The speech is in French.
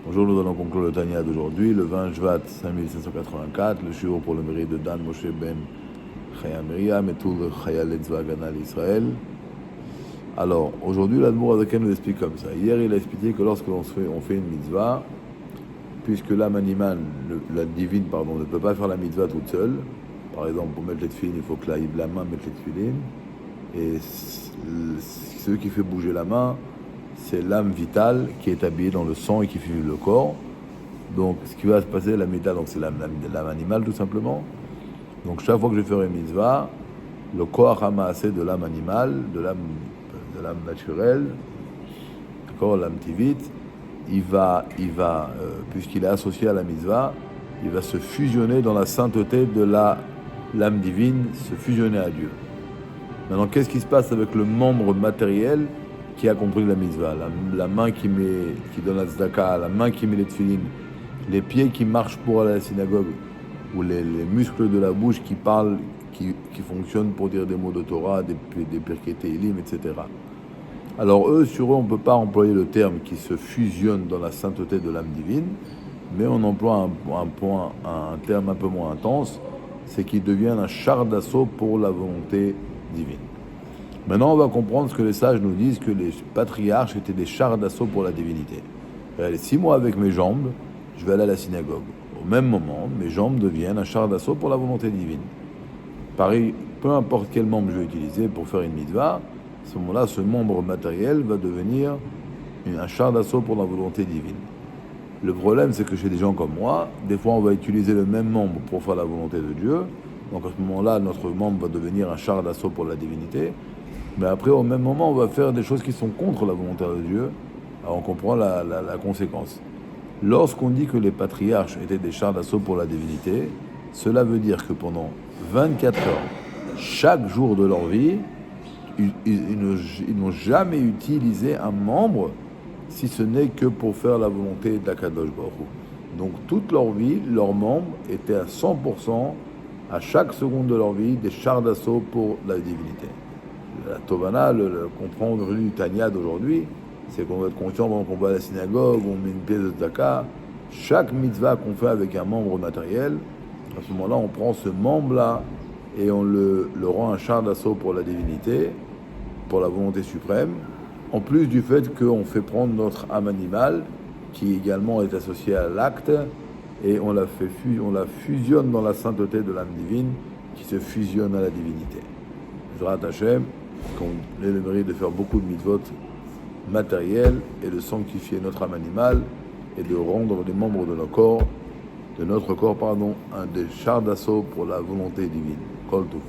Bonjour, nous allons conclure le Tanya d'aujourd'hui, le 20 Shvat 5784, le shiur pour le mérite de Dan Moshe Ben Chaya Miriam et tout le Chayal Tzva Hagana l'Israël. Alors, aujourd'hui, l'Admour Azaken nous explique comme ça. Hier, il a expliqué que lorsque on fait une mitzvah, puisque l'âme animale, la divine, pardon, ne peut pas faire la mitzvah toute seule. Par exemple, pour mettre les tefilines, il faut que la main mette les tefilines. Et ce qui fait bouger la main, c'est l'âme vitale qui est habillée dans le sang et qui fuit le corps. Donc, ce qui va se passer, la mitzvah, donc c'est l'âme animale tout simplement. Donc, chaque fois que je ferai une mitzvah, le koach hamaaseh de l'âme animale, de l'âme naturelle, d'accord, l'âme tivite, il va puisqu'il est associé à la mitzvah, il va se fusionner dans la sainteté de l'âme divine, se fusionner à Dieu. Maintenant, qu'est-ce qui se passe avec le membre matériel qui a compris la mitzvah, la main qui donne la tzedaka, la main qui met les tefilines, les pieds qui marchent pour aller à la synagogue, ou les muscles de la bouche qui parlent, qui fonctionnent pour dire des mots de Torah, des Pirkei Tehillim, etc. Alors sur eux, on ne peut pas employer le terme qui se fusionne dans la sainteté de l'âme divine, mais on emploie un terme un peu moins intense, c'est qu'ils deviennent un char d'assaut pour la volonté divine. Maintenant, on va comprendre ce que les sages nous disent, que les patriarches étaient des chars d'assaut pour la divinité. Regardez, si moi, avec mes jambes, je vais aller à la synagogue, au même moment, mes jambes deviennent un char d'assaut pour la volonté divine. Pareil, peu importe quel membre je vais utiliser pour faire une mitzvah, à ce moment-là, ce membre matériel va devenir un char d'assaut pour la volonté divine. Le problème, c'est que chez des gens comme moi, des fois, on va utiliser le même membre pour faire la volonté de Dieu. Donc à ce moment-là, notre membre va devenir un char d'assaut pour la divinité. Mais après, au même moment, on va faire des choses qui sont contre la volonté de Dieu. Alors on comprend la conséquence. Lorsqu'on dit que les patriarches étaient des chars d'assaut pour la divinité, cela veut dire que pendant 24 heures, chaque jour de leur vie, ils n'ont jamais utilisé un membre si ce n'est que pour faire la volonté d'Akadosh Baruch Hu. Donc toute leur vie, leurs membres étaient à 100%, à chaque seconde de leur vie, des chars d'assaut pour la divinité. La Tovana, le comprendre du Tanya d'aujourd'hui, c'est qu'on va être conscient pendant qu'on va à la synagogue, on met une pièce de tzedaka, chaque mitzvah qu'on fait avec un membre matériel, à ce moment-là, on prend ce membre-là et on le rend un char d'assaut pour la divinité, pour la volonté suprême, en plus du fait qu'on fait prendre notre âme animale, qui également est associée à l'acte, et on la fusionne dans la sainteté de l'âme divine, qui se fusionne à la divinité. Zrat Hashem, qu'on ait le mérite de faire beaucoup de mitzvot matériels et de sanctifier notre âme animale et de rendre les membres de notre corps, un des chars d'assaut pour la volonté divine. Kol Tov.